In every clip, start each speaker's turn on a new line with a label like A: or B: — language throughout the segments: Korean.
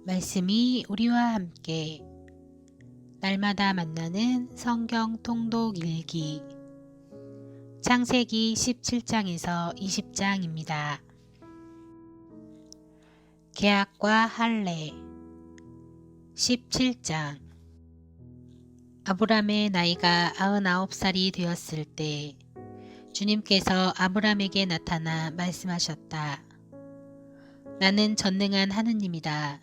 A: 말씀이 우리와 함께 날마다 만나는 성경 통독 일기 창세기 17장에서 20장입니다. 계약과 할례 17장 아브람의 나이가 99살이 되었을 때 주님께서 아브람에게 나타나 말씀하셨다. 나는 전능한 하느님이다.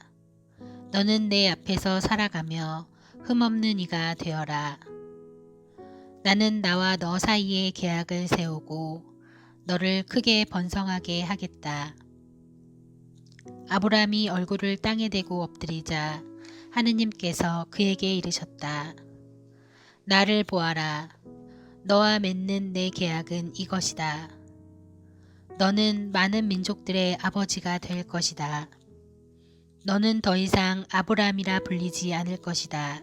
A: 너는 내 앞에서 살아가며 흠없는 이가 되어라. 나는 나와 너 사이에 계약을 세우고 너를 크게 번성하게 하겠다. 아브람이 얼굴을 땅에 대고 엎드리자 하느님께서 그에게 이르셨다. 나를 보아라. 너와 맺는 내 계약은 이것이다. 너는 많은 민족들의 아버지가 될 것이다. 너는 더 이상 아브람이라 불리지 않을 것이다.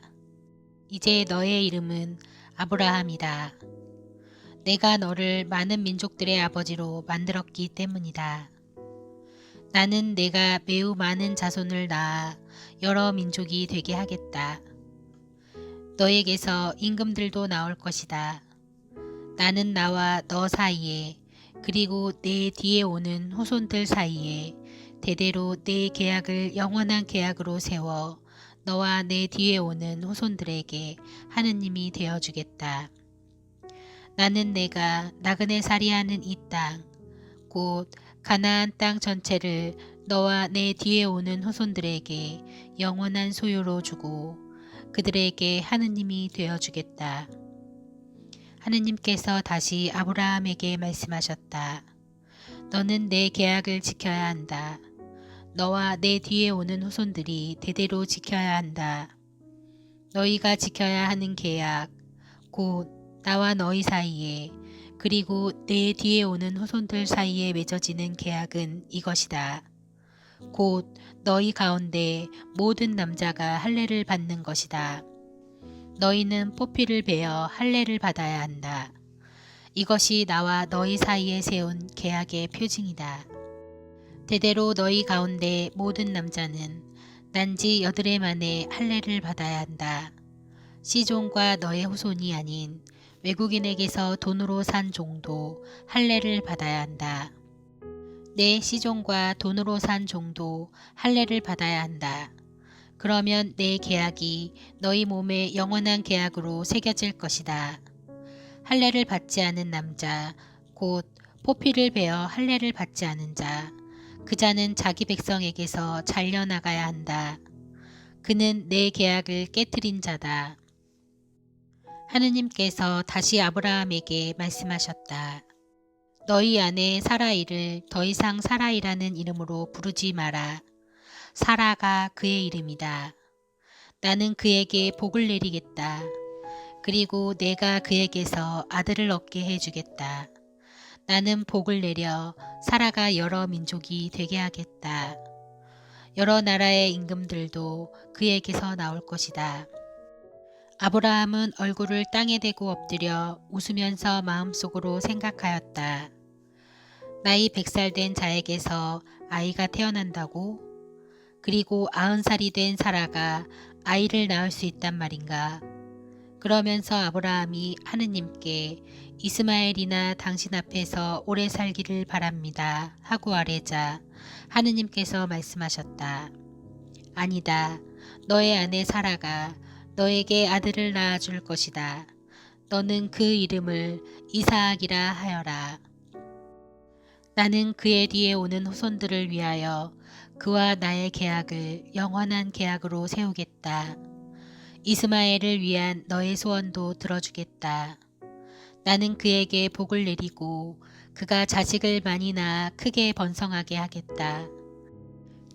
A: 이제 너의 이름은 아브라함이다. 내가 너를 많은 민족들의 아버지로 만들었기 때문이다. 나는 내가 매우 많은 자손을 낳아 여러 민족이 되게 하겠다. 너에게서 임금들도 나올 것이다. 나는 나와 너 사이에 그리고 내 뒤에 오는 후손들 사이에 대대로 내 계약을 영원한 계약으로 세워 너와 내 뒤에 오는 후손들에게 하느님이 되어주겠다. 나는 내가 나그네 살이하는 이 땅, 곧 가나안 땅 전체를 너와 내 뒤에 오는 후손들에게 영원한 소유로 주고 그들에게 하느님이 되어주겠다. 하느님께서 다시 아브라함에게 말씀하셨다. 너는 내 계약을 지켜야 한다. 너와 내 뒤에 오는 후손들이 대대로 지켜야 한다. 너희가 지켜야 하는 계약, 곧 나와 너희 사이에 그리고 내 뒤에 오는 후손들 사이에 맺어지는 계약은 이것이다. 곧 너희 가운데 모든 남자가 할례를 받는 것이다. 너희는 포피를 베어 할례를 받아야 한다. 이것이 나와 너희 사이에 세운 계약의 표징이다. 대대로 너희 가운데 모든 남자는 난지 8해 만에 할례를 받아야 한다. 시종과 너의 후손이 아닌 외국인에게서 돈으로 산 종도 할례를 받아야 한다. 내 시종과 돈으로 산 종도 할례를 받아야 한다. 그러면 내 계약이 너희 몸에 영원한 계약으로 새겨질 것이다. 할례를 받지 않은 남자, 곧 포피를 베어 할례를 받지 않은 자, 그 자는 자기 백성에게서 잘려나가야 한다. 그는 내 계약을 깨뜨린 자다. 하느님께서 다시 아브라함에게 말씀하셨다. 너희 아내 사라이를 더 이상 사라이라는 이름으로 부르지 마라. 사라가 그의 이름이다. 나는 그에게 복을 내리겠다. 그리고 내가 그에게서 아들을 얻게 해주겠다. 나는 복을 내려 사라가 여러 민족이 되게 하겠다. 여러 나라의 임금들도 그에게서 나올 것이다. 아브라함은 얼굴을 땅에 대고 엎드려 웃으면서 마음속으로 생각하였다. 나이 100살 된 자에게서 아이가 태어난다고? 그리고 90살이 된 사라가 아이를 낳을 수 있단 말인가? 그러면서 아브라함이 하느님께 이스마엘이나 당신 앞에서 오래 살기를 바랍니다 하고 아뢰자 하느님께서 말씀하셨다. 아니다. 너의 아내 사라가 너에게 아들을 낳아줄 것이다. 너는 그 이름을 이사학이라 하여라. 나는 그의 뒤에 오는 후손들을 위하여 그와 나의 계약을 영원한 계약으로 세우겠다. 이스마엘을 위한 너의 소원도 들어주겠다. 나는 그에게 복을 내리고 그가 자식을 많이 낳아 크게 번성하게 하겠다.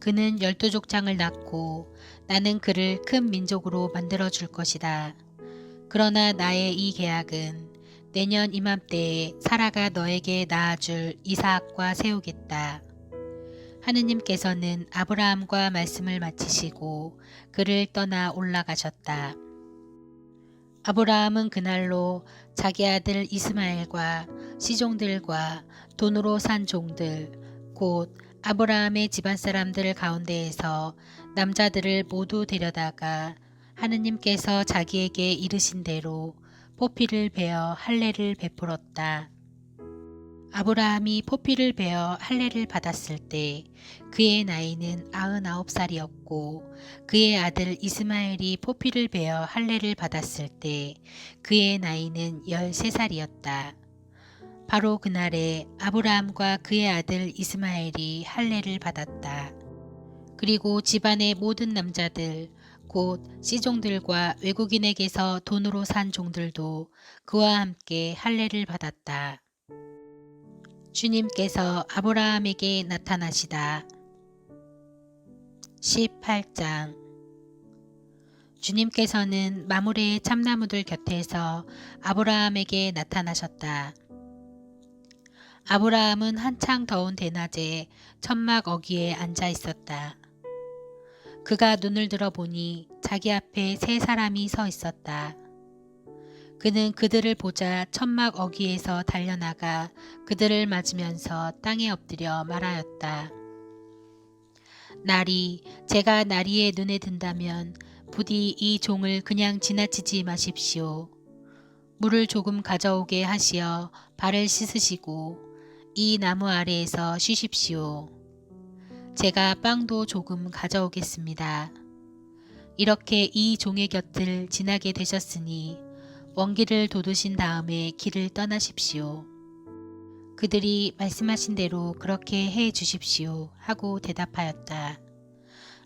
A: 그는 12족장을 낳고 나는 그를 큰 민족으로 만들어 줄 것이다. 그러나 나의 이 계약은 내년 이맘때에 사라가 너에게 낳아줄 이삭과 세우겠다. 하느님께서는 아브라함과 말씀을 마치시고 그를 떠나 올라가셨다. 아브라함은 그날로 자기 아들 이스마엘과 시종들과 돈으로 산 종들 곧 아브라함의 집안 사람들 가운데에서 남자들을 모두 데려다가 하느님께서 자기에게 이르신 대로 포피를 베어 할례를 베풀었다. 아브라함이 포피를 베어 할례를 받았을 때 그의 나이는 99살이었고 그의 아들 이스마엘이 포피를 베어 할례를 받았을 때 그의 나이는 13살이었다. 바로 그날에 아브라함과 그의 아들 이스마엘이 할례를 받았다. 그리고 집안의 모든 남자들 곧 시종들과 외국인에게서 돈으로 산 종들도 그와 함께 할례를 받았다. 주님께서 아브라함에게 나타나시다. 18장. 주님께서는 마므레의 참나무들 곁에서 아브라함에게 나타나셨다. 아브라함은 한창 더운 대낮에 천막 어귀에 앉아 있었다. 그가 눈을 들어보니 자기 앞에 세 사람이 서 있었다. 그는 그들을 보자 천막 어귀에서 달려나가 그들을 맞으면서 땅에 엎드려 말하였다. 나리, 제가 나리의 눈에 든다면 부디 이 종을 그냥 지나치지 마십시오. 물을 조금 가져오게 하시어 발을 씻으시고 이 나무 아래에서 쉬십시오. 제가 빵도 조금 가져오겠습니다. 이렇게 이 종의 곁을 지나게 되셨으니 원기를 돋우신 다음에 길을 떠나십시오. 그들이 말씀하신 대로 그렇게 해 주십시오 하고 대답하였다.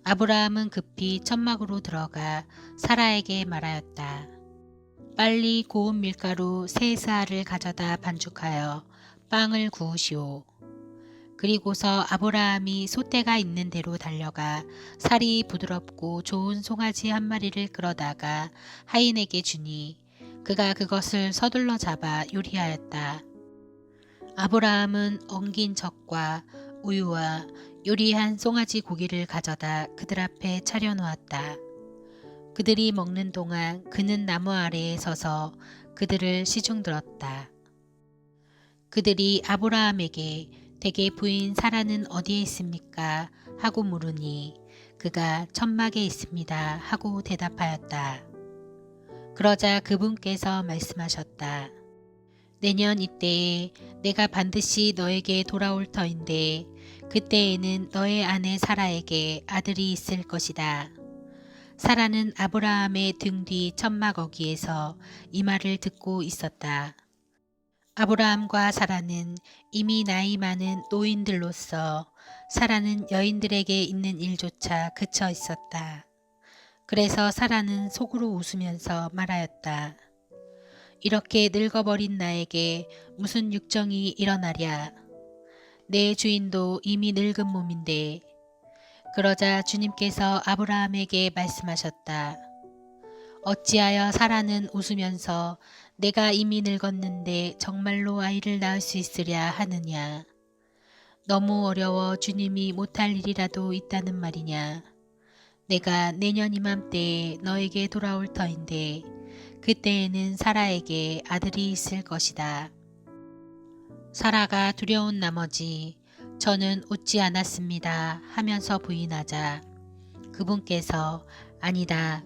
A: 아브라함은 급히 천막으로 들어가 사라에게 말하였다. 빨리 고운 밀가루 3스아를 가져다 반죽하여 빵을 구우시오. 그리고서 아브라함이 솥대가 있는 데로 달려가 살이 부드럽고 좋은 송아지 한 마리를 끌어다가 하인에게 주니 그가 그것을 서둘러 잡아 요리하였다. 아브라함은 엉긴 젖과 우유와 요리한 송아지 고기를 가져다 그들 앞에 차려놓았다. 그들이 먹는 동안 그는 나무 아래에 서서 그들을 시중들었다. 그들이 아브라함에게 대개 부인 사라는 어디에 있습니까? 하고 물으니 그가 천막에 있습니다 하고 대답하였다. 그러자 그분께서 말씀하셨다. 내년 이때에 내가 반드시 너에게 돌아올 터인데 그때에는 너의 아내 사라에게 아들이 있을 것이다. 사라는 아브라함의 등 뒤 천막 어귀에서 이 말을 듣고 있었다. 아브라함과 사라는 이미 나이 많은 노인들로서 사라는 여인들에게 있는 일조차 그쳐 있었다. 그래서 사라는 속으로 웃으면서 말하였다. 이렇게 늙어버린 나에게 무슨 육정이 일어나랴. 내 주인도 이미 늙은 몸인데. 그러자 주님께서 아브라함에게 말씀하셨다. 어찌하여 사라는 웃으면서 내가 이미 늙었는데 정말로 아이를 낳을 수 있으랴 하느냐. 너무 어려워 주님이 못할 일이라도 있다는 말이냐. 내가 내년 이맘때에 너에게 돌아올 터인데 그때에는 사라에게 아들이 있을 것이다. 사라가 두려운 나머지 저는 웃지 않았습니다 하면서 부인하자 그분께서 아니다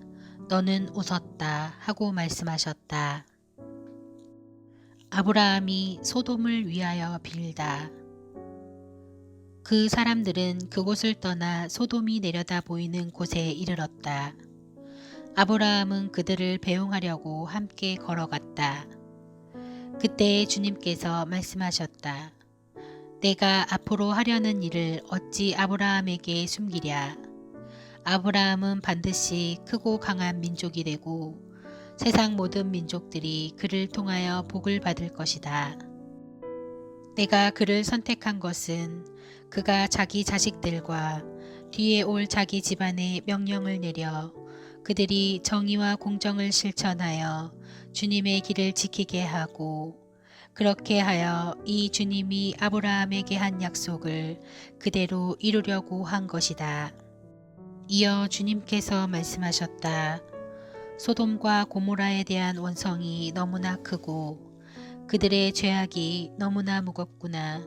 A: 너는 웃었다 하고 말씀하셨다. 아브라함이 소돔을 위하여 빌다. 그 사람들은 그곳을 떠나 소돔이 내려다 보이는 곳에 이르렀다. 아브라함은 그들을 배웅하려고 함께 걸어갔다. 그때 주님께서 말씀하셨다. 내가 앞으로 하려는 일을 어찌 아브라함에게 숨기랴. 아브라함은 반드시 크고 강한 민족이 되고 세상 모든 민족들이 그를 통하여 복을 받을 것이다. 내가 그를 선택한 것은 그가 자기 자식들과 뒤에 올 자기 집안에 명령을 내려 그들이 정의와 공정을 실천하여 주님의 길을 지키게 하고 그렇게 하여 이 주님이 아브라함에게 한 약속을 그대로 이루려고 한 것이다. 이어 주님께서 말씀하셨다. 소돔과 고모라에 대한 원성이 너무나 크고 그들의 죄악이 너무나 무겁구나.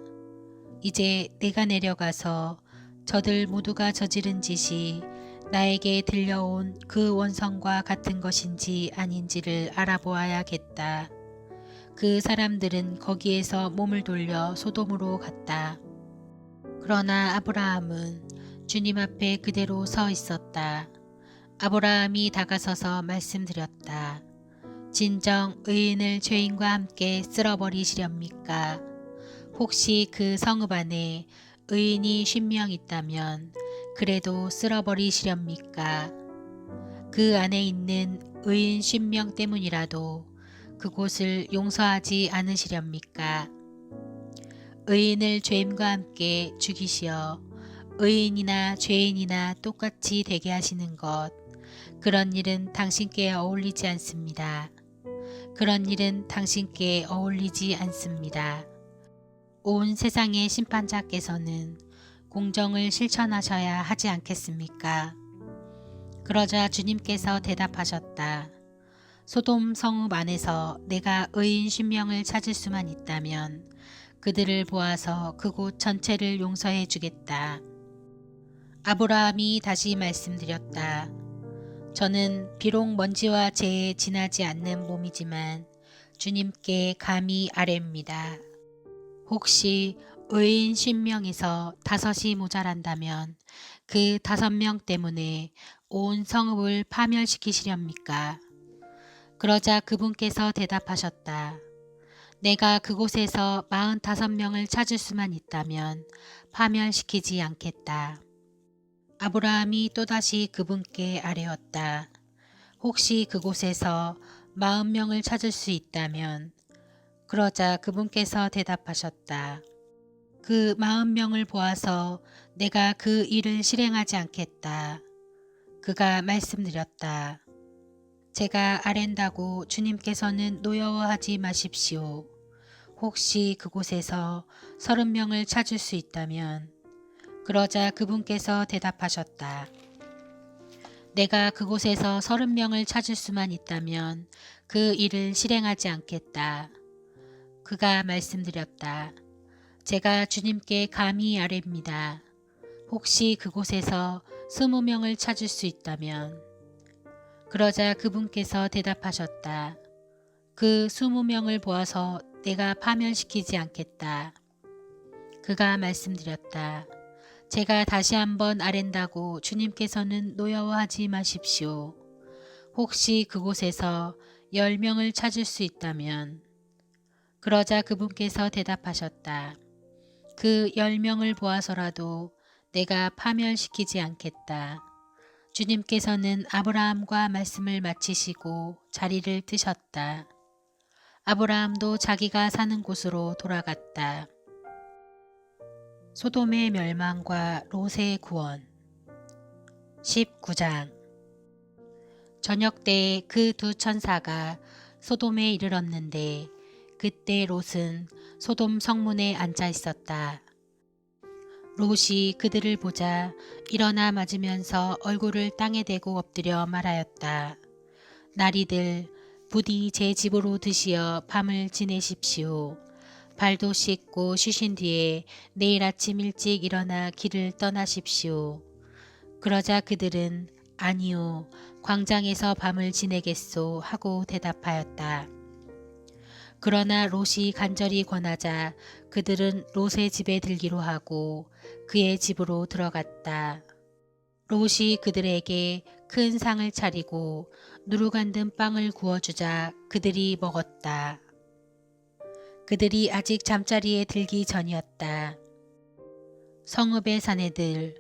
A: 이제 내가 내려가서 저들 모두가 저지른 짓이 나에게 들려온 그 원성과 같은 것인지 아닌지를 알아보아야겠다. 그 사람들은 거기에서 몸을 돌려 소돔으로 갔다. 그러나 아브라함은 주님 앞에 그대로 서 있었다. 아브라함이 다가서서 말씀드렸다. 진정 의인을 죄인과 함께 쓸어버리시렵니까? 혹시 그 성읍 안에 의인이 50명 있다면 그래도 쓸어버리시렵니까? 그 안에 있는 의인 50명 때문이라도 그곳을 용서하지 않으시렵니까? 의인을 죄인과 함께 죽이시어 의인이나 죄인이나 똑같이 되게 하시는 것, 그런 일은 당신께 어울리지 않습니다. 그런 일은 당신께 어울리지 않습니다. 온 세상의 심판자께서는 공정을 실천하셔야 하지 않겠습니까? 그러자 주님께서 대답하셨다. 소돔 성읍 안에서 내가 의인 10명을 찾을 수만 있다면 그들을 보아서 그곳 전체를 용서해 주겠다. 아브라함이 다시 말씀드렸다. 저는 비록 먼지와 재에 지나지 않는 몸이지만 주님께 감히 아뢰입니다. 혹시 의인 10명에서 5이 모자란다면 그 5명 때문에 온 성읍을 파멸시키시렵니까? 그러자 그분께서 대답하셨다. 내가 그곳에서 45명을 찾을 수만 있다면 파멸시키지 않겠다. 아브라함이 또다시 그분께 아뢰었다. 혹시 그곳에서 40명을 찾을 수 있다면? 그러자 그분께서 대답하셨다. 그 40명을 보아서 내가 그 일을 실행하지 않겠다. 그가 말씀드렸다. 제가 아랜다고 주님께서는 노여워하지 마십시오. 혹시 그곳에서 30명을 찾을 수 있다면? 그러자 그분께서 대답하셨다. 내가 그곳에서 30명을 찾을 수만 있다면 그 일을 실행하지 않겠다. 그가 말씀드렸다. 제가 주님께 감히 아뢰입니다. 혹시 그곳에서 20명을 찾을 수 있다면? 그러자 그분께서 대답하셨다. 그 20명을 보아서 내가 파멸시키지 않겠다. 그가 말씀드렸다. 제가 다시 한번 아랜다고 주님께서는 노여워하지 마십시오. 혹시 그곳에서 10명을 찾을 수 있다면? 그러자 그분께서 대답하셨다. 그 10명을 보아서라도 내가 파멸시키지 않겠다. 주님께서는 아브라함과 말씀을 마치시고 자리를 뜨셨다. 아브라함도 자기가 사는 곳으로 돌아갔다. 소돔의 멸망과 롯의 구원 19장 저녁 때에 그 두 천사가 소돔에 이르렀는데 그때 롯은 소돔 성문에 앉아 있었다. 롯이 그들을 보자 일어나 맞으면서 얼굴을 땅에 대고 엎드려 말하였다. 나리들 부디 제 집으로 드시어 밤을 지내십시오. 발도 씻고 쉬신 뒤에 내일 아침 일찍 일어나 길을 떠나십시오. 그러자 그들은 아니요, 광장에서 밤을 지내겠소 하고 대답하였다. 그러나 롯이 간절히 권하자 그들은 롯의 집에 들기로 하고 그의 집으로 들어갔다. 롯이 그들에게 큰 상을 차리고 누룩 안 든 빵을 구워주자 그들이 먹었다. 그들이 아직 잠자리에 들기 전이었다. 성읍의 사내들,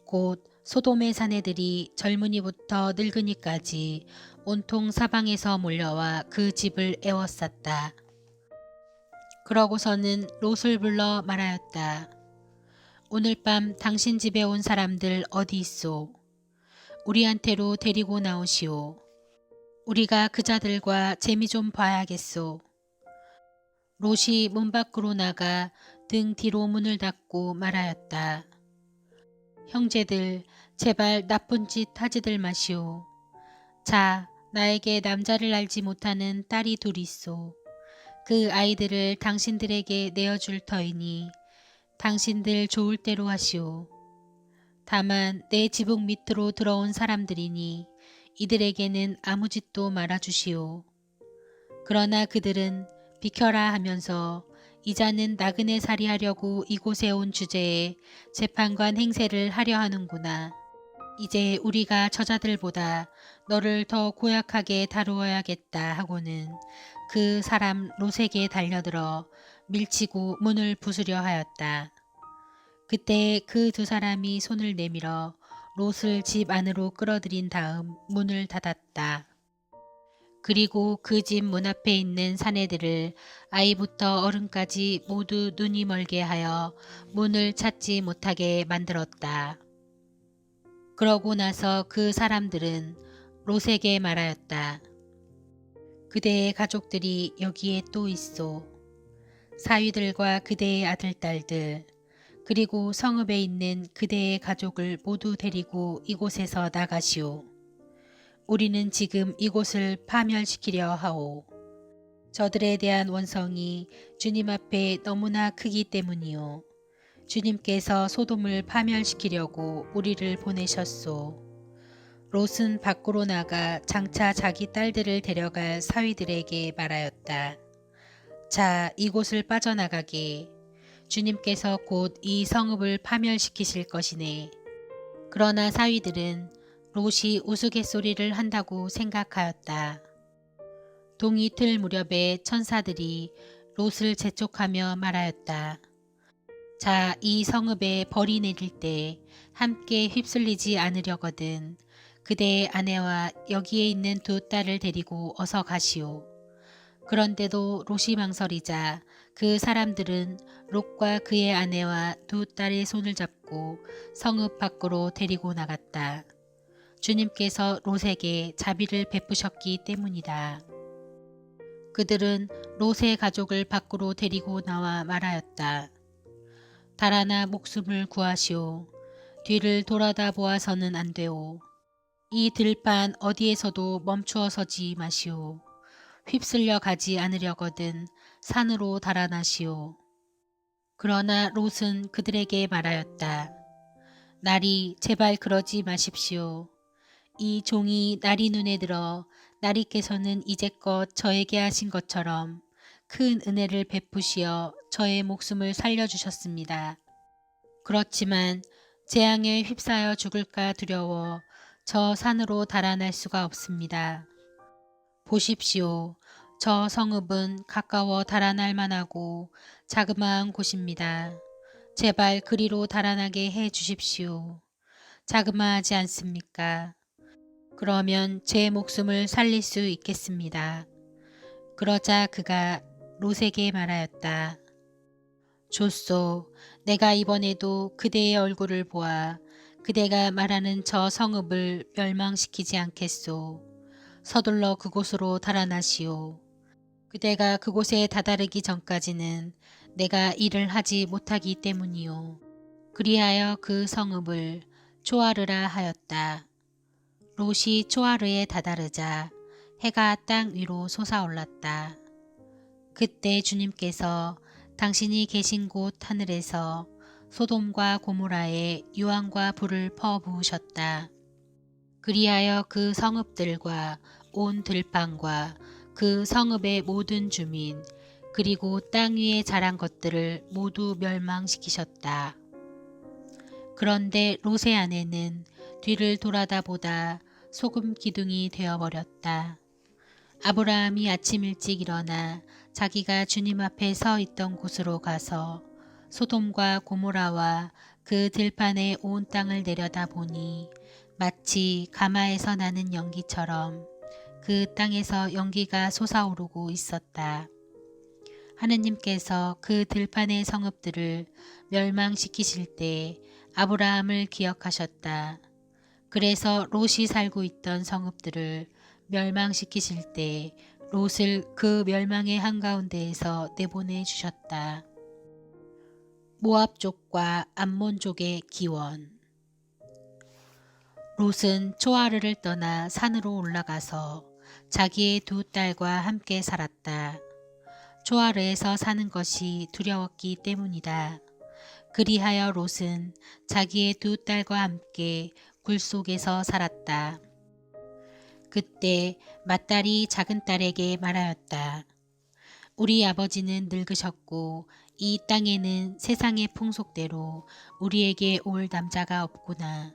A: 곧 소돔의 사내들이 젊은이부터 늙은이까지 온통 사방에서 몰려와 그 집을 에워쌌다. 그러고서는 롯을 불러 말하였다. 오늘 밤 당신 집에 온 사람들 어디 있소? 우리한테로 데리고 나오시오. 우리가 그자들과 재미 좀 봐야겠소. 롯이 문 밖으로 나가 등 뒤로 문을 닫고 말하였다. 형제들, 제발 나쁜 짓 하지들 마시오. 자, 나에게 남자를 알지 못하는 딸이 둘 있소. 그 아이들을 당신들에게 내어줄 터이니 당신들 좋을 대로 하시오. 다만 내 지붕 밑으로 들어온 사람들이니 이들에게는 아무 짓도 말아주시오. 그러나 그들은 비켜라 하면서 이자는 나그네 살이하려고 이곳에 온 주제에 재판관 행세를 하려 하는구나. 이제 우리가 저자들보다 너를 더 고약하게 다루어야겠다 하고는 그 사람 롯에게 달려들어 밀치고 문을 부수려 하였다. 그때 그 두 사람이 손을 내밀어 롯을 집 안으로 끌어들인 다음 문을 닫았다. 그리고 그 집 문 앞에 있는 사내들을 아이부터 어른까지 모두 눈이 멀게 하여 문을 찾지 못하게 만들었다. 그러고 나서 그 사람들은 롯에게 말하였다. 그대의 가족들이 여기에 또 있소. 사위들과 그대의 아들, 딸들, 그리고 성읍에 있는 그대의 가족을 모두 데리고 이곳에서 나가시오. 우리는 지금 이곳을 파멸시키려 하오. 저들에 대한 원성이 주님 앞에 너무나 크기 때문이오. 주님께서 소돔을 파멸시키려고 우리를 보내셨소. 롯은 밖으로 나가 장차 자기 딸들을 데려갈 사위들에게 말하였다. 자, 이곳을 빠져나가게. 주님께서 곧 이 성읍을 파멸시키실 것이네. 그러나 사위들은 롯이 우스갯소리를 한다고 생각하였다. 동이틀 무렵에 천사들이 롯을 재촉하며 말하였다. 자, 이 성읍에 벌이 내릴 때 함께 휩쓸리지 않으려거든 그대의 아내와 여기에 있는 두 딸을 데리고 어서 가시오. 그런데도 롯이 망설이자 그 사람들은 롯과 그의 아내와 두 딸의 손을 잡고 성읍 밖으로 데리고 나갔다. 주님께서 롯에게 자비를 베푸셨기 때문이다. 그들은 롯의 가족을 밖으로 데리고 나와 말하였다. 달아나 목숨을 구하시오. 뒤를 돌아다 보아서는 안 되오. 이 들판 어디에서도 멈추어 서지 마시오. 휩쓸려 가지 않으려거든 산으로 달아나시오. 그러나 롯은 그들에게 말하였다. 나리, 제발 그러지 마십시오. 이 종이 나리 눈에 들어 나리께서는 이제껏 저에게 하신 것처럼 큰 은혜를 베푸시어 저의 목숨을 살려주셨습니다. 그렇지만 재앙에 휩싸여 죽을까 두려워 저 산으로 달아날 수가 없습니다. 보십시오. 저 성읍은 가까워 달아날 만하고 자그마한 곳입니다. 제발 그리로 달아나게 해 주십시오. 자그마하지 않습니까? 그러면 제 목숨을 살릴 수 있겠습니다. 그러자 그가 롯에게 말하였다. 좋소. 내가 이번에도 그대의 얼굴을 보아 그대가 말하는 저 성읍을 멸망시키지 않겠소. 서둘러 그곳으로 달아나시오. 그대가 그곳에 다다르기 전까지는 내가 일을 하지 못하기 때문이요. 그리하여 그 성읍을 초아르라 하였다. 롯이 초아르에 다다르자 해가 땅 위로 솟아올랐다. 그때 주님께서 당신이 계신 곳 하늘에서 소돔과 고모라에 유황과 불을 퍼부으셨다. 그리하여 그 성읍들과 온 들판과 그 성읍의 모든 주민 그리고 땅 위에 자란 것들을 모두 멸망시키셨다. 그런데 롯의 아내는 뒤를 돌아다 보다 소금 기둥이 되어버렸다. 아브라함이 아침 일찍 일어나 자기가 주님 앞에 서 있던 곳으로 가서 소돔과 고모라와 그 들판의 온 땅을 내려다보니 마치 가마에서 나는 연기처럼 그 땅에서 연기가 솟아오르고 있었다. 하느님께서 그 들판의 성읍들을 멸망시키실 때 아브라함을 기억하셨다. 그래서 롯이 살고 있던 성읍들을 멸망시키실 때 롯을 그 멸망의 한가운데에서 내보내 주셨다. 모압족과 암몬족의 기원. 롯은 초아르를 떠나 산으로 올라가서 자기의 두 딸과 함께 살았다. 초아르에서 사는 것이 두려웠기 때문이다. 그리하여 롯은 자기의 두 딸과 함께 굴 속에서 살았다. 그때 맏딸이 작은 딸에게 말하였다. 우리 아버지는 늙으셨고 이 땅에는 세상의 풍속대로 우리에게 올 남자가 없구나.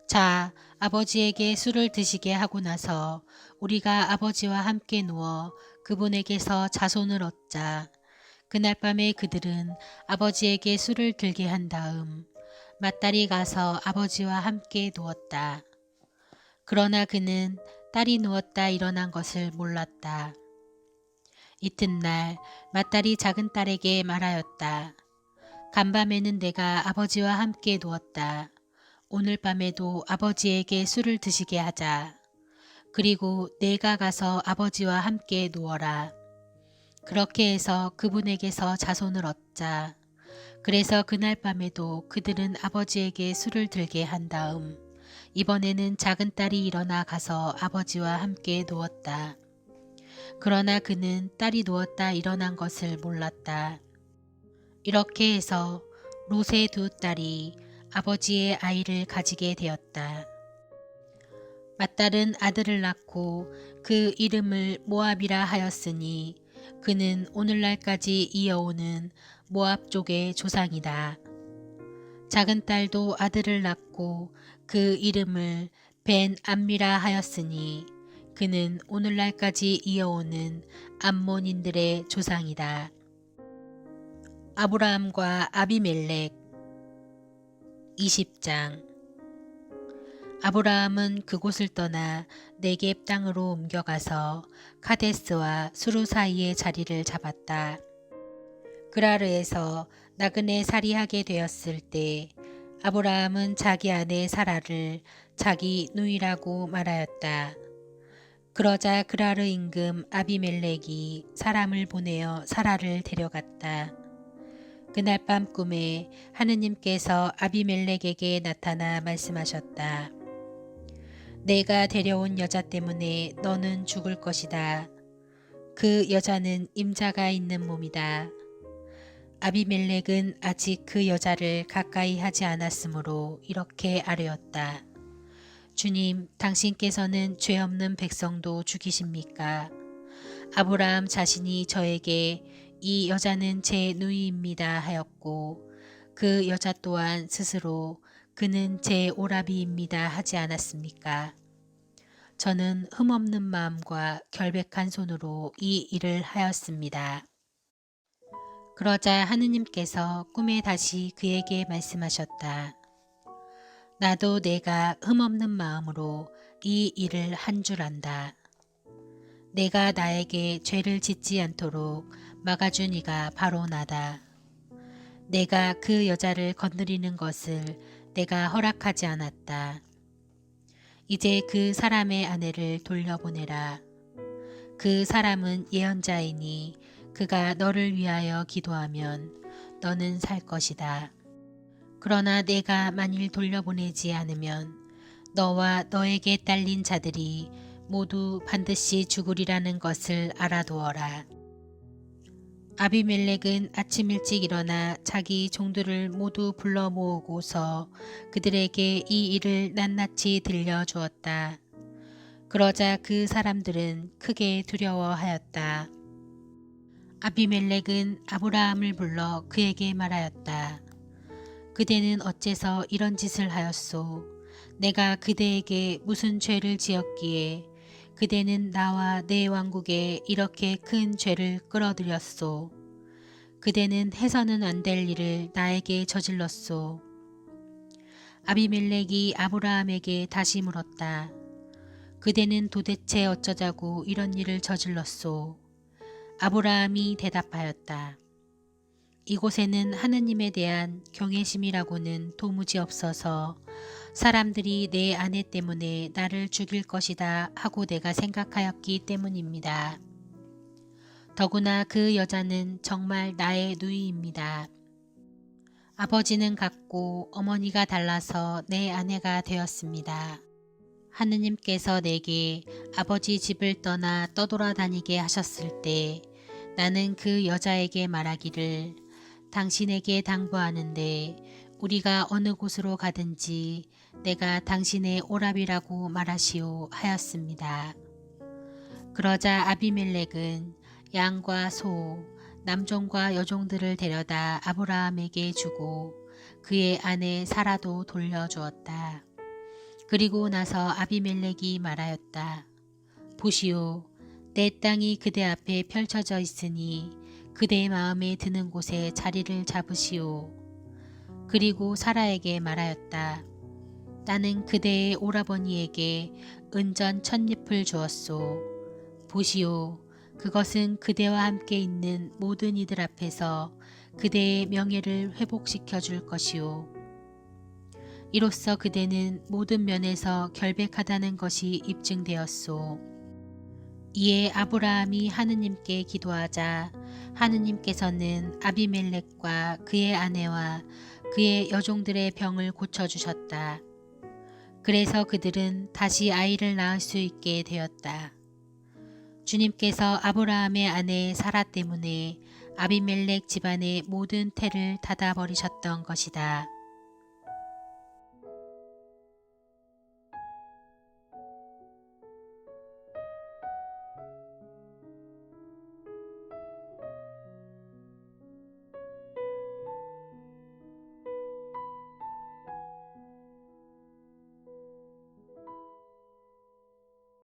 A: 자, 아버지에게 술을 드시게 하고 나서 우리가 아버지와 함께 누워 그분에게서 자손을 얻자. 그날 밤에 그들은 아버지에게 술을 들게 한 다음 맏딸이 가서 아버지와 함께 누웠다. 그러나 그는 딸이 누웠다 일어난 것을 몰랐다. 이튿날 맏딸이 작은 딸에게 말하였다. 간밤에는 내가 아버지와 함께 누웠다. 오늘 밤에도 아버지에게 술을 드시게 하자. 그리고 내가 가서 아버지와 함께 누워라. 그렇게 해서 그분에게서 자손을 얻자. 그래서 그날 밤에도 그들은 아버지에게 술을 들게 한 다음 이번에는 작은 딸이 일어나 가서 아버지와 함께 누웠다. 그러나 그는 딸이 누웠다 일어난 것을 몰랐다. 이렇게 해서 롯의 두 딸이 아버지의 아이를 가지게 되었다. 맏딸은 아들을 낳고 그 이름을 모압이라 하였으니 그는 오늘날까지 이어오는 모압 쪽의 조상이다. 작은 딸도 아들을 낳고 그 이름을 벤 암미라 하였으니 그는 오늘날까지 이어오는 암몬인들의 조상이다. 아브라함과 아비멜렉 20장. 아브라함은 그곳을 떠나 네겝 땅으로 옮겨가서 카데스와 수루 사이에 자리를 잡았다. 그라르에서 나그네 살이하게 되었을 때 아브라함은 자기 아내 사라를 자기 누이라고 말하였다. 그러자 그라르 임금 아비멜렉이 사람을 보내어 사라를 데려갔다. 그날 밤 꿈에 하느님께서 아비멜렉에게 나타나 말씀하셨다. 내가 데려온 여자 때문에 너는 죽을 것이다. 그 여자는 임자가 있는 몸이다. 아비멜렉은 아직 그 여자를 가까이 하지 않았으므로 이렇게 아뢰었다. 주님, 당신께서는 죄 없는 백성도 죽이십니까? 아브라함 자신이 저에게 이 여자는 제 누이입니다 하였고 그 여자 또한 스스로 그는 제 오라비입니다 하지 않았습니까? 저는 흠없는 마음과 결백한 손으로 이 일을 하였습니다. 그러자 하느님께서 꿈에 다시 그에게 말씀하셨다. 나도 내가 흠없는 마음으로 이 일을 한 줄 안다. 내가 나에게 죄를 짓지 않도록 막아준 이가 바로 나다. 내가 그 여자를 건드리는 것을 내가 허락하지 않았다. 이제 그 사람의 아내를 돌려보내라. 그 사람은 예언자이니 그가 너를 위하여 기도하면 너는 살 것이다. 그러나 내가 만일 돌려보내지 않으면 너와 너에게 딸린 자들이 모두 반드시 죽으리라는 것을 알아두어라. 아비멜렉은 아침 일찍 일어나 자기 종들을 모두 불러 모으고서 그들에게 이 일을 낱낱이 들려주었다. 그러자 그 사람들은 크게 두려워하였다. 아비멜렉은 아브라함을 불러 그에게 말하였다. 그대는 어째서 이런 짓을 하였소? 내가 그대에게 무슨 죄를 지었기에 그대는 나와 내 왕국에 이렇게 큰 죄를 끌어들였소. 그대는 해서는 안 될 일을 나에게 저질렀소. 아비멜렉이 아브라함에게 다시 물었다. 그대는 도대체 어쩌자고 이런 일을 저질렀소? 아브라함이 대답하였다. 이곳에는 하느님에 대한 경외심이라고는 도무지 없어서 사람들이 내 아내 때문에 나를 죽일 것이다 하고 내가 생각하였기 때문입니다. 더구나 그 여자는 정말 나의 누이입니다. 아버지는 같고 어머니가 달라서 내 아내가 되었습니다. 하느님께서 내게 아버지 집을 떠나 떠돌아다니게 하셨을 때 나는 그 여자에게 말하기를 당신에게 당부하는데 우리가 어느 곳으로 가든지 내가 당신의 오랍이라고 말하시오 하였습니다. 그러자 아비멜렉은 양과 소, 남종과 여종들을 데려다 아브라함에게 주고 그의 아내 사라도 돌려주었다. 그리고 나서 아비멜렉이 말하였다. 보시오, 내 땅이 그대 앞에 펼쳐져 있으니 그대의 마음에 드는 곳에 자리를 잡으시오. 그리고 사라에게 말하였다. 나는 그대의 오라버니에게 은전 1000잎을 주었소. 보시오, 그것은 그대와 함께 있는 모든 이들 앞에서 그대의 명예를 회복시켜 줄 것이오. 이로써 그대는 모든 면에서 결백하다는 것이 입증되었소. 이에 아브라함이 하느님께 기도하자 하느님께서는 아비멜렉과 그의 아내와 그의 여종들의 병을 고쳐주셨다. 그래서 그들은 다시 아이를 낳을 수 있게 되었다. 주님께서 아브라함의 아내 사라 때문에 아비멜렉 집안의 모든 태를 닫아버리셨던 것이다.